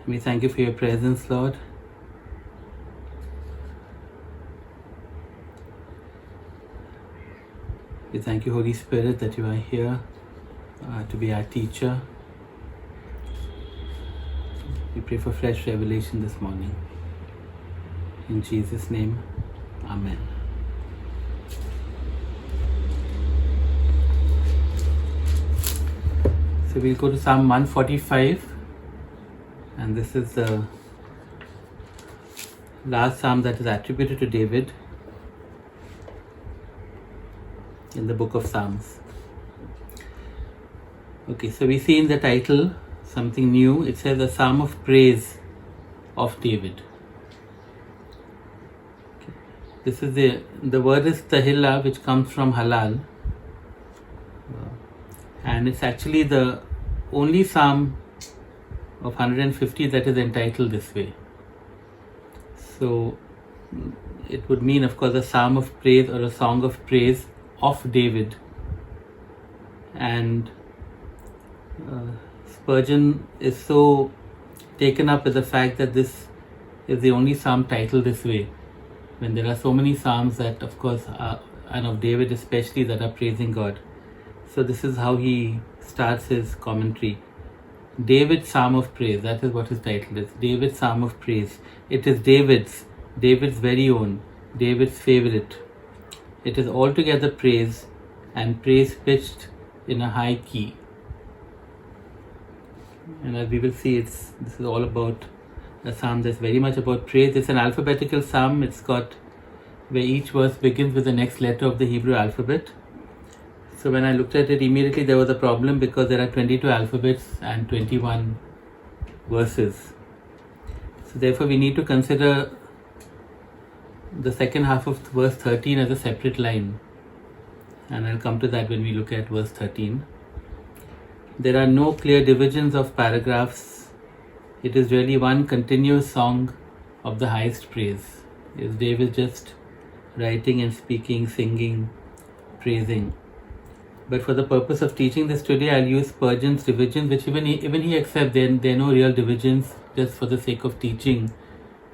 We thank you for your presence, Lord. We thank you, Holy Spirit, that you are here to be our teacher. We pray for fresh revelation this morning. In Jesus' name, Amen. So we'll go to Psalm 145, and this is the last psalm that is attributed to David in the book of Psalms. Okay, so we see in the title something new. It says a psalm of praise of David. Okay. This is the word is Tehillah, which comes from halal, and it's actually the only psalm of 150 that is entitled this way. So it would mean, of course, a psalm of praise or a song of praise of David. And Spurgeon is so taken up with the fact that this is the only psalm titled this way, when there are so many psalms that, of course, and of David especially, that are praising God. So this is how he starts his commentary. David's Psalm of Praise, that is what his title is. David's Psalm of Praise. It is David's very own, David's favorite. It is altogether praise, and praise pitched in a high key. And as we will see, this is all about a psalm that's very much about praise. It's an alphabetical psalm. It's got where each verse begins with the next letter of the Hebrew alphabet. So when I looked at it, immediately there was a problem, because there are 22 alphabets and 21 verses. So therefore we need to consider the second half of verse 13 as a separate line, and I'll come to that when we look at verse 13. There are no clear divisions of paragraphs. It is really one continuous song of the highest praise. Is David just writing and speaking, singing, praising? But for the purpose of teaching this today, I'll use Spurgeon's divisions, which even he accepts there are no real divisions. Just for the sake of teaching,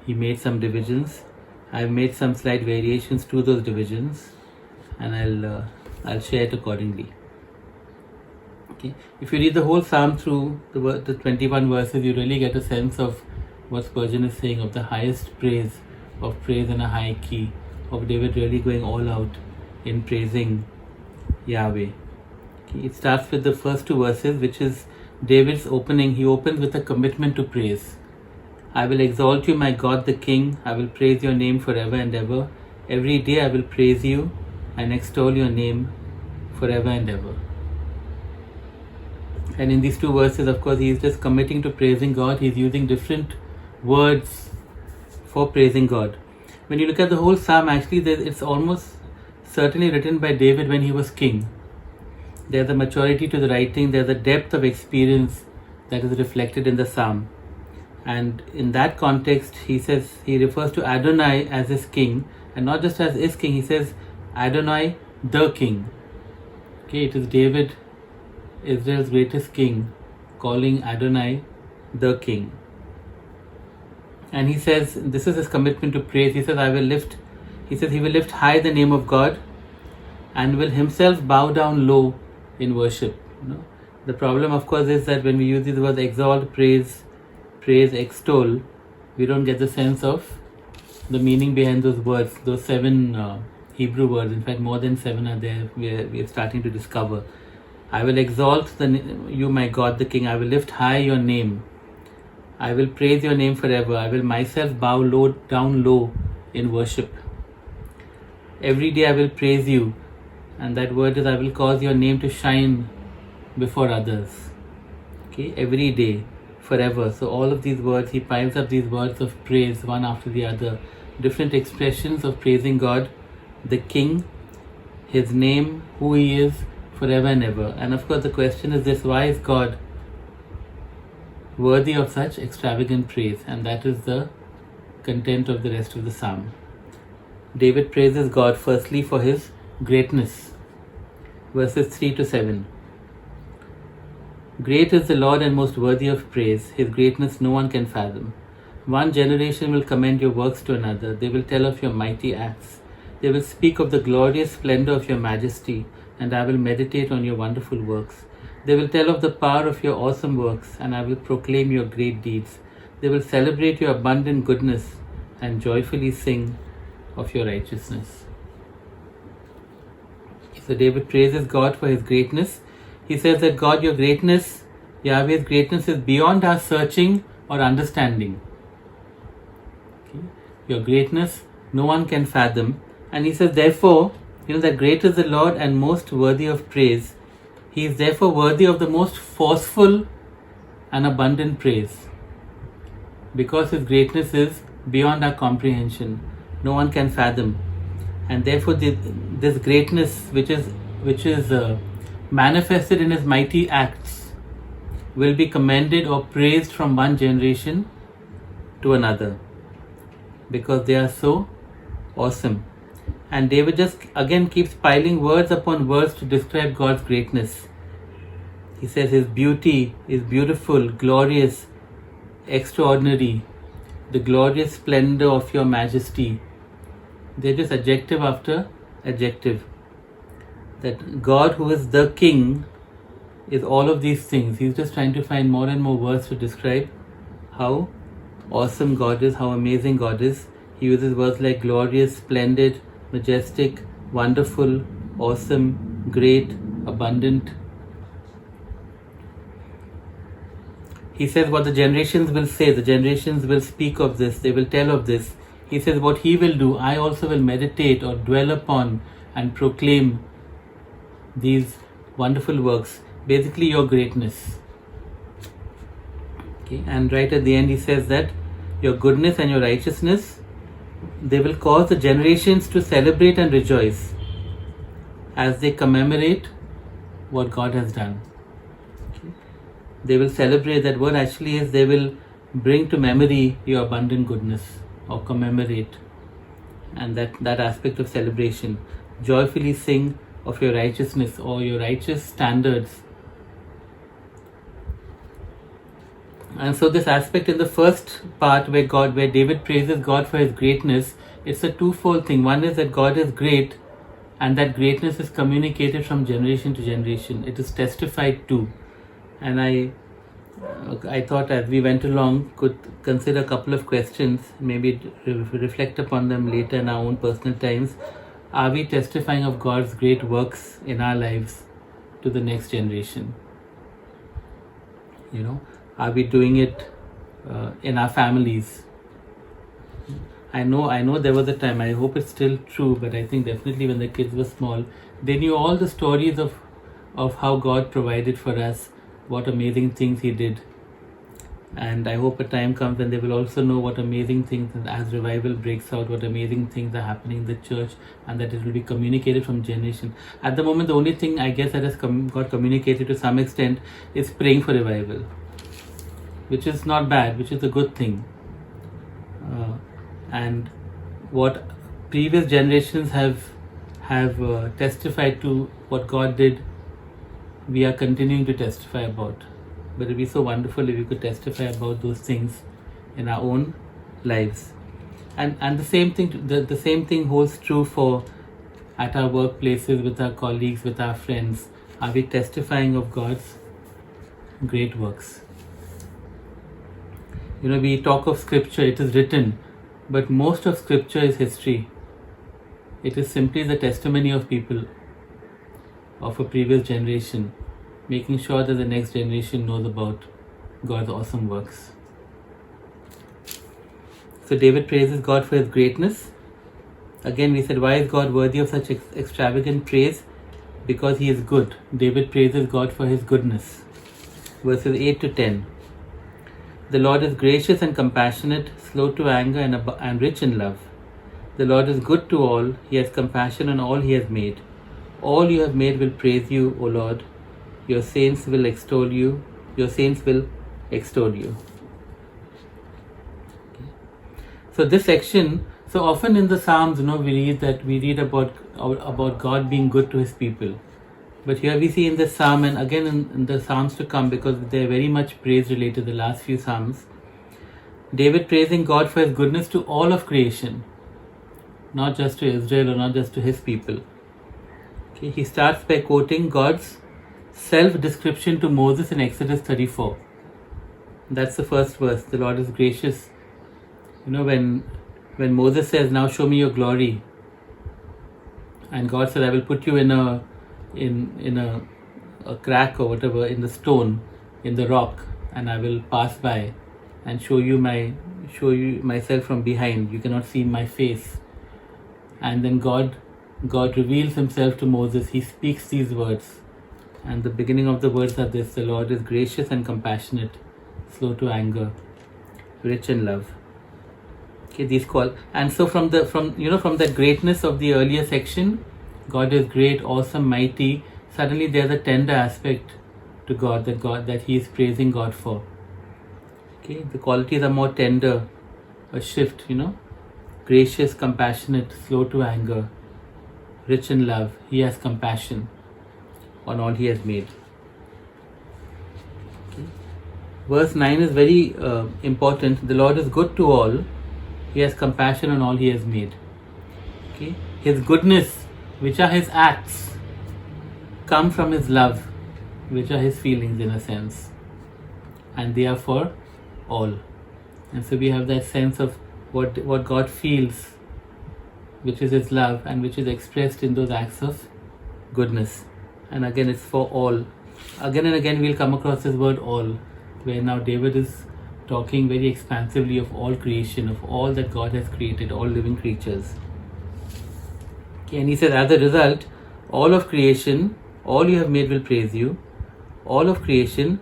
he made some divisions. I've made some slight variations to those divisions, and I'll share it accordingly. Okay. If you read the whole psalm through the 21 verses, you really get a sense of what Spurgeon is saying, of the highest praise, of praise in a high key, of David really going all out in praising Yahweh. Okay. It starts with the first two verses, which is David's opening. He opens with a commitment to praise. I will exalt you, my God the King. I will praise your name forever and ever. Every day I will praise you and extol your name forever and ever. And in these two verses, of course, he is just committing to praising God. He's using different words for praising God. When you look at the whole psalm, actually, it's almost certainly written by David when he was king. There's a maturity to the writing. There's a depth of experience that is reflected in the psalm. And in that context, he refers to Adonai as his king, and not just as his king. He says Adonai the king. Okay, it is David, Israel's greatest king, calling Adonai the king. And he says this is his commitment to praise. He says he will lift high the name of God, and will himself bow down low in worship. The problem, of course, is that when we use these words exalt, praise, extol, we don't get the sense of the meaning behind those words, those 7 Hebrew words. In fact, more than 7 are there. We are starting to discover. I will exalt you, my God the King. I will lift high your name. I will praise your name forever. I will myself bow down low in worship. Every day I will praise you. And that word is, I will cause your name to shine before others. Okay, every day, forever. So all of these words, he piles up these words of praise one after the other. Different expressions of praising God, the King, his name, who he is, forever and ever. And of course the question is this: why is God worthy of such extravagant praise? And that is the content of the rest of the psalm. David praises God firstly for his greatness. Verses 3 to 7. Great is the Lord and most worthy of praise. His greatness no one can fathom. One generation will commend your works to another. They will tell of your mighty acts. They will speak of the glorious splendor of your majesty, and I will meditate on your wonderful works. They will tell of the power of your awesome works, and I will proclaim your great deeds. They will celebrate your abundant goodness and joyfully sing of your righteousness. So David praises God for his greatness. He says that God, your greatness, Yahweh's greatness is beyond our searching or understanding. Okay. Your greatness no one can fathom. And he says, therefore, that great is the Lord and most worthy of praise. He is therefore worthy of the most forceful and abundant praise. Because his greatness is beyond our comprehension. No one can fathom. And therefore this greatness which is manifested in his mighty acts will be commended or praised from one generation to another, because they are so awesome. And David just again keeps piling words upon words to describe God's greatness. He says his beauty is beautiful, glorious, extraordinary, the glorious splendor of your majesty. They're just adjective after adjective. That God, who is the King, is all of these things. He's just trying to find more and more words to describe how awesome God is, how amazing God is. He uses words like glorious, splendid, majestic, wonderful, awesome, great, abundant. He says what the generations will say, the generations will speak of this, they will tell of this. He says what he will do, I also will meditate or dwell upon and proclaim these wonderful works. Basically your greatness. Okay, and right at the end he says that your goodness and your righteousness, they will cause the generations to celebrate and rejoice as they commemorate what God has done. Okay. They will celebrate, that word actually is they will bring to memory your abundant goodness, or commemorate, and that aspect of celebration. Joyfully sing of your righteousness or your righteous standards. And so this aspect in the first part where David praises God for his greatness, it's a twofold thing. One is that God is great, and that greatness is communicated from generation to generation. It is testified to. And I thought as we went along could consider a couple of questions, maybe reflect upon them later in our own personal times. Are we testifying of God's great works in our lives to the next generation? Are we doing it in our families? I know there was a time, I hope it's still true, but I think definitely when the kids were small, they knew all the stories of how God provided for us, what amazing things he did. And I hope a time comes when they will also know what amazing things, as revival breaks out, what amazing things are happening in the church, and that it will be communicated from generation. At the moment, the only thing I guess that has got communicated to some extent is praying for revival, which is not bad, which is a good thing. And what previous generations have testified to what God did, we are continuing to testify about. But it would be so wonderful if we could testify about those things in our own lives. And the same thing holds true for at our workplaces, with our colleagues, with our friends. Are we testifying of God's great works? We talk of scripture, it is written, but most of scripture is history. It is simply the testimony of people of a previous generation, making sure that the next generation knows about God's awesome works. So David praises God for his greatness. Again, we said, why is God worthy of such extravagant praise? Because he is good. David praises God for his goodness. Verses 8 to 10. The Lord is gracious and compassionate, slow to anger and rich in love. The Lord is good to all. He has compassion on all he has made. All you have made will praise you, O Lord. Your saints will extol you. Your saints will extol you. Okay. So this section, so often in the Psalms, we read about God being good to his people. But here we see in this psalm, and again in the psalms to come, because they're very much praise related, the last few psalms, David praising God for his goodness to all of creation, not just to Israel or not just to his people. Okay, he starts by quoting God's self-description to Moses in Exodus 34. That's the first verse. The Lord is gracious. You know, when Moses says, "Now show me your glory," and God said, "I will put you in a crack or whatever in the stone, in the rock, and I will pass by and show you myself from behind. You cannot see my face." And then God reveals himself to Moses. He speaks these words, and the beginning of the words are this: "The Lord is gracious and compassionate, slow to anger, rich in love." Okay, these call, and so from that greatness of the earlier section, God is great, awesome, mighty. Suddenly there's a tender aspect to God that he is praising God for. Okay, the qualities are more tender, a shift, gracious, compassionate, slow to anger, rich in love. He has compassion on all he has made. Okay. Verse 9 is very important. The Lord is good to all. He has compassion on all he has made. Okay. His goodness, which are his acts, come from his love, which are his feelings in a sense. And they are for all. And so we have that sense of what God feels, which is his love, and which is expressed in those acts of goodness. And again, it's for all. Again and again we'll come across this word all, where now David is talking very expansively of all creation, of all that God has created, all living creatures. Okay, and he says, as a result, all of creation, all you have made will praise you. All of creation,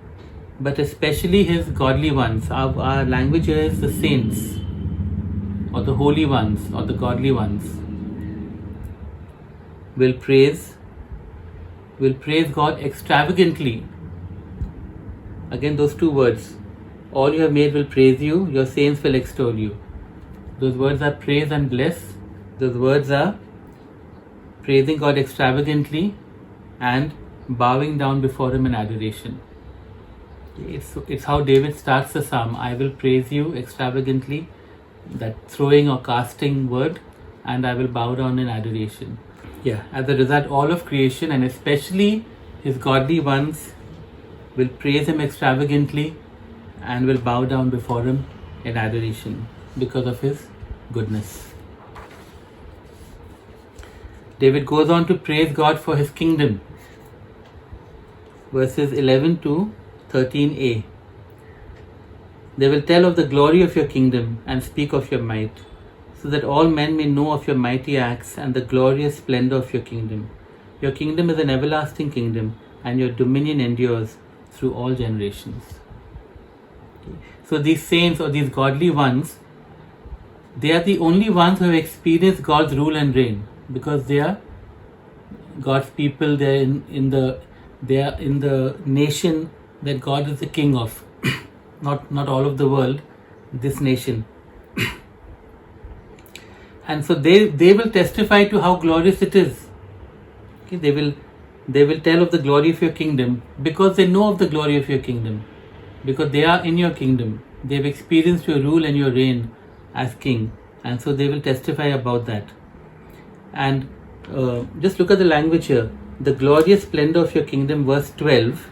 but especially his godly ones. Our language here is the saints, or the holy ones, or the godly ones, will praise God extravagantly. Again, those two words. All you have made will praise you, your saints will extol you. Those words are praise and bless. Those words are praising God extravagantly and bowing down before him in adoration. It's how David starts the psalm. I will praise you extravagantly, that throwing or casting word, and I will bow down in adoration. Yeah, as a result, all of creation, and especially his godly ones, will praise him extravagantly and will bow down before him in adoration because of his goodness. David goes on to praise God for his kingdom. Verses 11 to 13a. They will tell of the glory of your kingdom and speak of your might, so that all men may know of your mighty acts and the glorious splendor of your kingdom. Your kingdom is an everlasting kingdom, and your dominion endures through all generations. Okay. So these saints, or these godly ones, they are the only ones who have experienced God's rule and reign, because they are God's people. They are in the nation that God is the king of. not all of the world, this nation. And so they will testify to how glorious it is. Okay, they will tell of the glory of your kingdom, because they know of the glory of your kingdom, because they are in your kingdom. They have experienced your rule and your reign as king, and so they will testify about that. And just look at the language here. The glorious splendor of your kingdom, verse 12,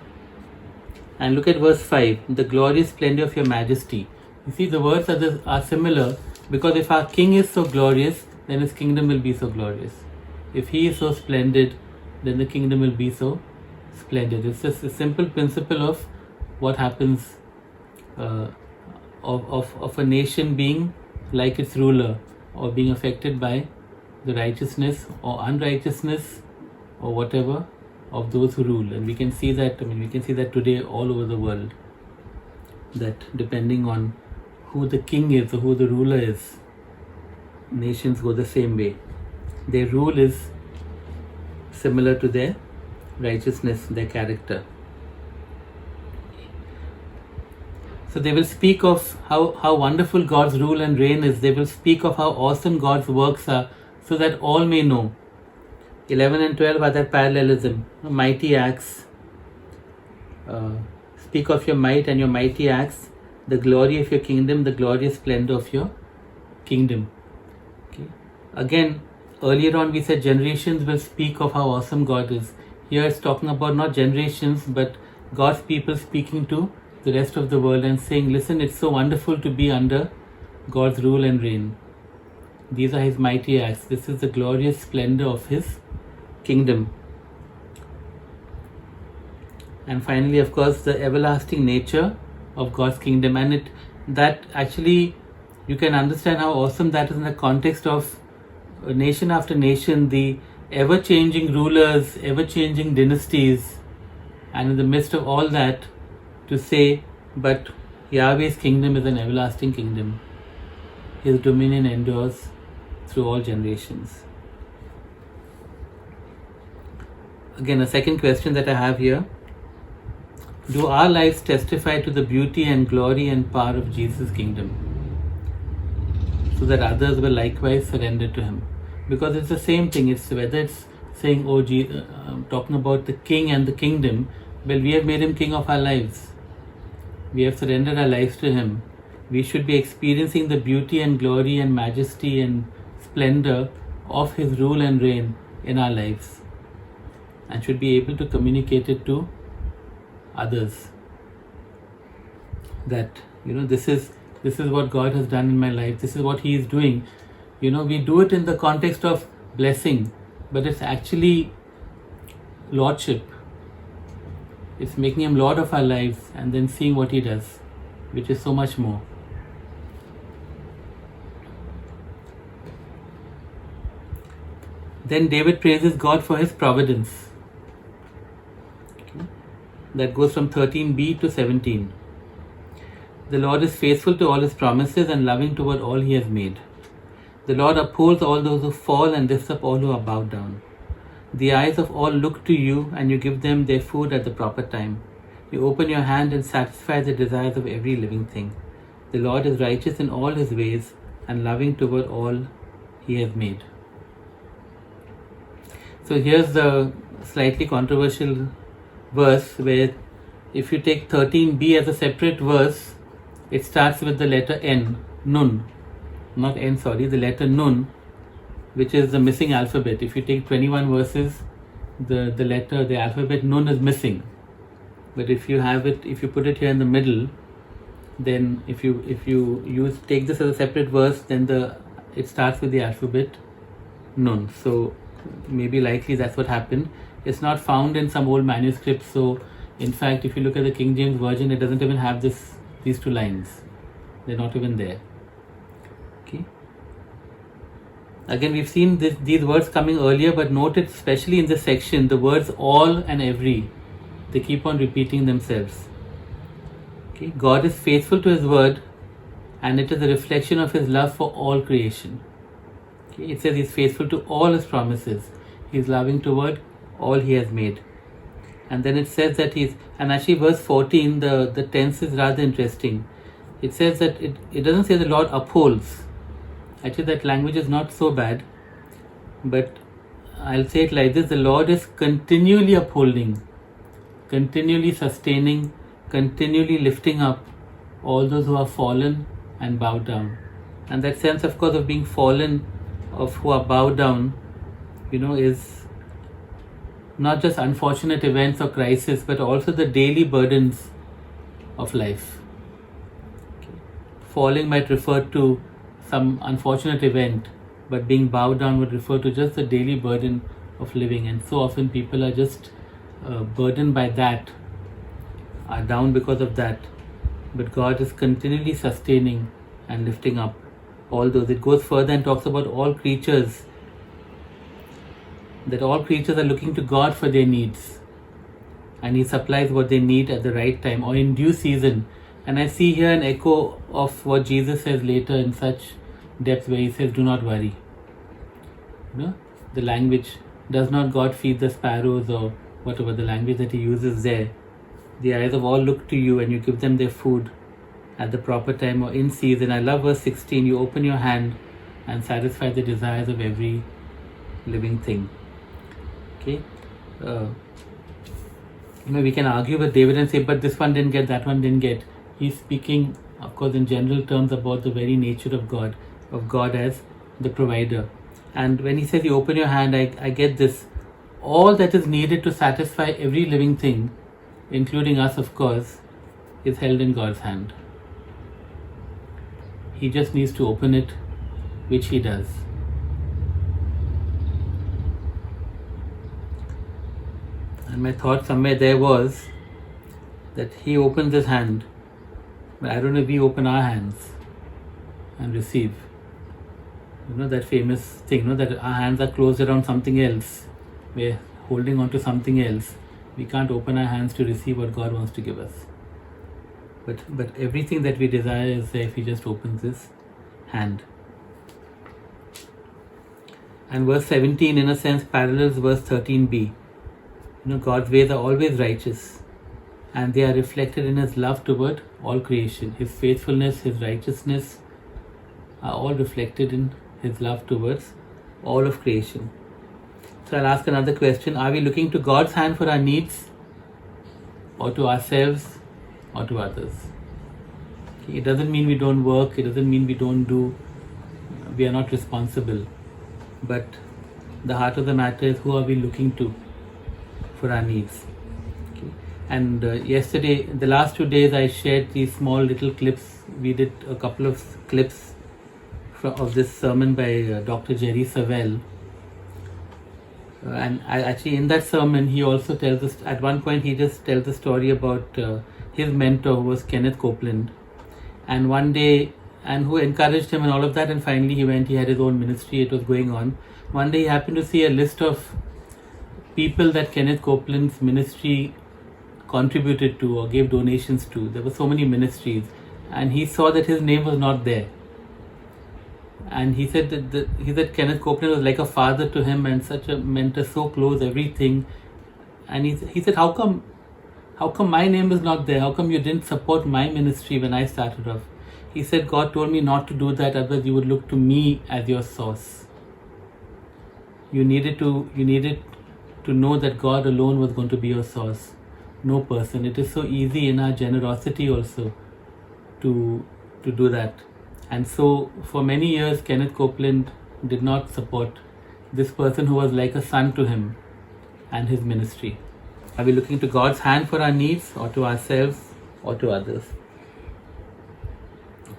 and look at verse 5. The glorious splendor of your majesty. You see, the words are similar, because if our king is so glorious, then his kingdom will be so glorious. If he is so splendid, then the kingdom will be so splendid. It's just a simple principle of what happens of a nation being like its ruler, or being affected by the righteousness or unrighteousness or whatever of those who rule. And we can see that, we can see that today all over the world, that depending on who the king is or who the ruler is, nations go the same way. Their rule is similar to their righteousness, their character. So they will speak of how wonderful God's rule and reign is. They will speak of how awesome God's works are, so that all may know. 11 and 12 are that parallelism. Mighty acts. Speak of your might and your mighty acts, the glory of your kingdom, the glorious splendor of your kingdom. Okay. Again, earlier on we said generations will speak of how awesome God is. Here it's talking about not generations but God's people speaking to the rest of the world and saying, listen, it's so wonderful to be under God's rule and reign. These are his mighty acts. This is the glorious splendor of his kingdom. And finally, of course, the everlasting nature of God's kingdom. And that actually, you can understand how awesome that is in the context of nation after nation, the ever-changing rulers, ever-changing dynasties, and in the midst of all that, to say, but Yahweh's kingdom is an everlasting kingdom. His dominion endures through all generations. Again, a second question that I have here. Do our lives testify to the beauty and glory and power of Jesus' kingdom, so that others will likewise surrender to him? Because it's the same thing. It's whether it's saying, oh, talking about the king and the kingdom, well, we have made him king of our lives. We have surrendered our lives to him. We should be experiencing the beauty and glory and majesty and splendor of his rule and reign in our lives, and should be able to communicate it to others, that this is what God has done in my life, this is what he is doing. We do it in the context of blessing, but it's actually lordship. It's making him Lord of our lives and then seeing what he does, which is so much more. Then David praises God for his providence. That goes from 13b to 17. The Lord is faithful to all his promises and loving toward all he has made. The Lord upholds all those who fall and lifts up all who are bowed down. The eyes of all look to you, and you give them their food at the proper time. You open your hand and satisfy the desires of every living thing. The Lord is righteous in all his ways and loving toward all he has made. So here's the slightly controversial verse, where if you take 13b as a separate verse, it starts with the letter N, Nun, not N, sorry, the letter Nun, which is the missing alphabet. If you take 21 verses, the alphabet Nun is missing. But if you put it here in the middle, then if you take this as a separate verse, then it starts with the alphabet Nun. So maybe likely that's what happened. It's not found in some old manuscripts. So in fact, if you look at the King James Version, it doesn't even have these two lines. They're not even there. Okay. Again, we've seen these words coming earlier, but note it especially in this section, the words all and every. They keep on repeating themselves. Okay. God is faithful to his word, and it is a reflection of his love for all creation. Okay. It says he's faithful to all his promises. He's loving toward all he has made. And then it says that and actually verse 14, the tense is rather interesting. It says that it doesn't say the Lord upholds. Actually, that language is not so bad, but I'll say it like this: the Lord is continually upholding, continually sustaining, continually lifting up all those who are fallen and bowed down. And that sense, of course, of being fallen, of who are bowed down, is not just unfortunate events or crisis, but also the daily burdens of life. Okay. Falling might refer to some unfortunate event, but being bowed down would refer to just the daily burden of living. And so often people are just burdened by that, are down because of that. But God is continually sustaining and lifting up all those. It goes further and talks about all creatures, that all creatures are looking to God for their needs, and he supplies what they need at the right time or in due season. And I see here an echo of what Jesus says later in such depth, where he says, do not worry. The language, does not God feed the sparrows, or whatever the language that he uses there. The eyes of all look to you, and you give them their food at the proper time or in season. I love verse 16, you open your hand and satisfy the desires of every living thing. Okay, we can argue with David and say, but this one didn't get, that one didn't get. He's speaking, of course, in general terms about the very nature of God as the provider. And when he says, you open your hand, I get this. All that is needed to satisfy every living thing, including us, of course, is held in God's hand. He just needs to open it, which he does. And my thought somewhere there was that he opens his hand, but I don't know if we open our hands and receive. That famous thing, that our hands are closed around something else. We're holding on to something else. We can't open our hands to receive what God wants to give us. But everything that we desire is there if he just opens his hand. And verse 17 in a sense parallels verse 13b. God's ways are always righteous, and they are reflected in his love toward all creation. His faithfulness, his righteousness are all reflected in his love towards all of creation. So I'll ask another question. Are we looking to God's hand for our needs, or to ourselves, or to others? Okay, it doesn't mean we don't work, it doesn't mean we are not responsible. But the heart of the matter is, who are we looking to for our needs? Okay. And yesterday, the last 2 days, I shared these small little clips. We did a couple of clips of this sermon by Dr. Jerry Savelle. And actually in that sermon, he also tells us, at one point he just tells the story about his mentor, who was Kenneth Copeland, and one day, and who encouraged him and all of that, and finally he had his own ministry, it was going on. One day he happened to see a list of people that Kenneth Copeland's ministry contributed to or gave donations to. There were so many ministries, and he saw that his name was not there. And he said that Kenneth Copeland was like a father to him and such a mentor, so close, everything. And he said, how come my name is not there? How come you didn't support my ministry when I started off? He said, God told me not to do that, otherwise you would look to me as your source. You needed to know that God alone was going to be your source, no person. It is so easy in our generosity also to do that. And so for many years, Kenneth Copeland did not support this person who was like a son to him and his ministry. Are we looking to God's hand for our needs, or to ourselves, or to others?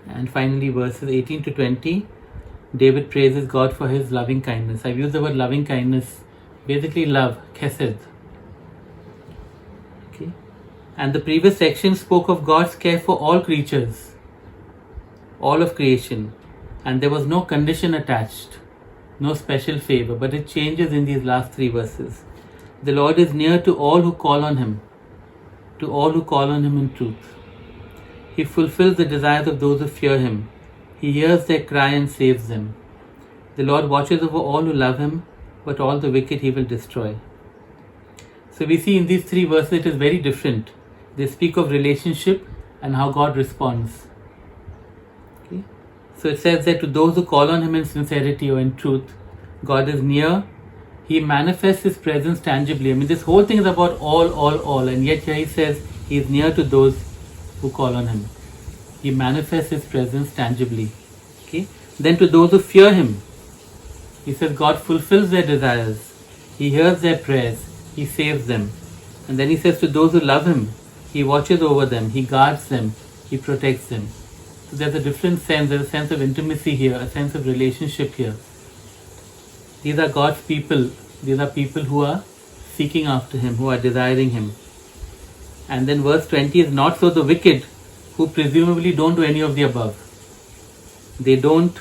And finally, verses 18 to 20, David praises God for his loving kindness. I've used the word loving kindness, basically love, chesed. Okay. And the previous section spoke of God's care for all creatures, all of creation, and there was no condition attached, no special favor, but it changes in these last 3 verses. The Lord is near to all who call on him, to all who call on him in truth. He fulfills the desires of those who fear him. He hears their cry and saves them. The Lord watches over all who love him, but all the wicked he will destroy. So we see in these 3 verses it is very different. They speak of relationship and how God responds. Okay? So it says that to those who call on him in sincerity or in truth, God is near. He manifests his presence tangibly. This whole thing is about all, and yet here he says he is near to those who call on him. He manifests his presence tangibly. Okay? Then to those who fear him, he says God fulfills their desires. He hears their prayers. He saves them. And then he says to those who love him, he watches over them. He guards them. He protects them. So there's a different sense. There's a sense of intimacy here, a sense of relationship here. These are God's people. These are people who are seeking after him, who are desiring him. And then verse 20 is not so the wicked, who presumably don't do any of the above. They don't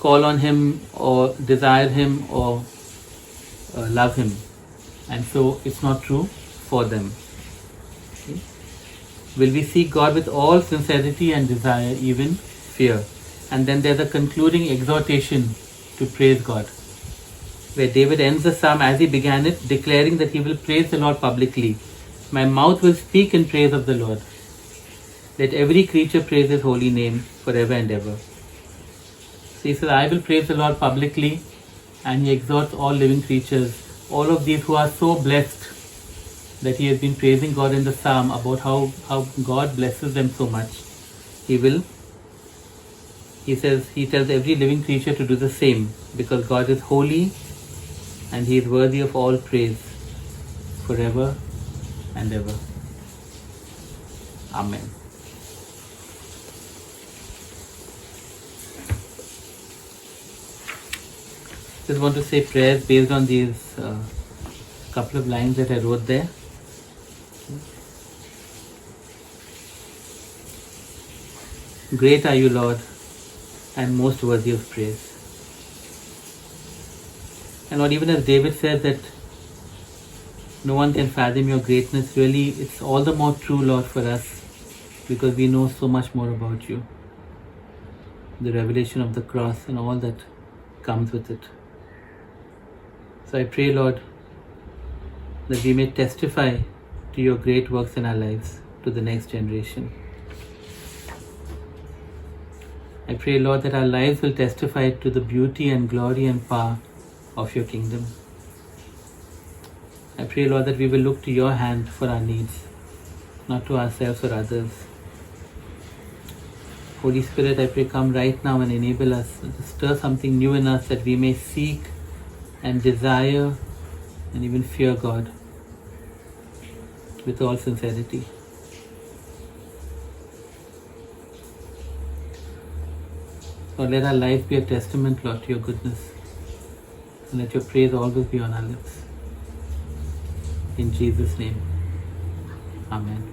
call on him or desire him or love him. And so it's not true for them. Okay? Will we seek God with all sincerity and desire, even fear? And then there's a concluding exhortation to praise God, where David ends the psalm as he began it, declaring that he will praise the Lord publicly. My mouth will speak in praise of the Lord. Let every creature praise his holy name forever and ever. So he says, I will praise the Lord publicly. and he exhorts all living creatures, all of these who are so blessed that he has been praising God in the psalm about how God blesses them so much. He tells every living creature to do the same, because God is holy and he is worthy of all praise forever and ever. Amen. Just want to say prayers based on these couple of lines that I wrote there. Great are you, Lord, and most worthy of praise. And Lord, even as David said that no one can fathom your greatness, really it's all the more true, Lord, for us, because we know so much more about you. The revelation of the cross and all that comes with it. So I pray, Lord, that we may testify to your great works in our lives to the next generation. I pray, Lord, that our lives will testify to the beauty and glory and power of your kingdom. I pray, Lord, that we will look to your hand for our needs, not to ourselves or others. Holy Spirit, I pray, come right now and enable us to stir something new in us, that we may seek and desire and even fear God with all sincerity. Lord, let our life be a testament, Lord, to your goodness, and let your praise always be on our lips. In Jesus' name, Amen.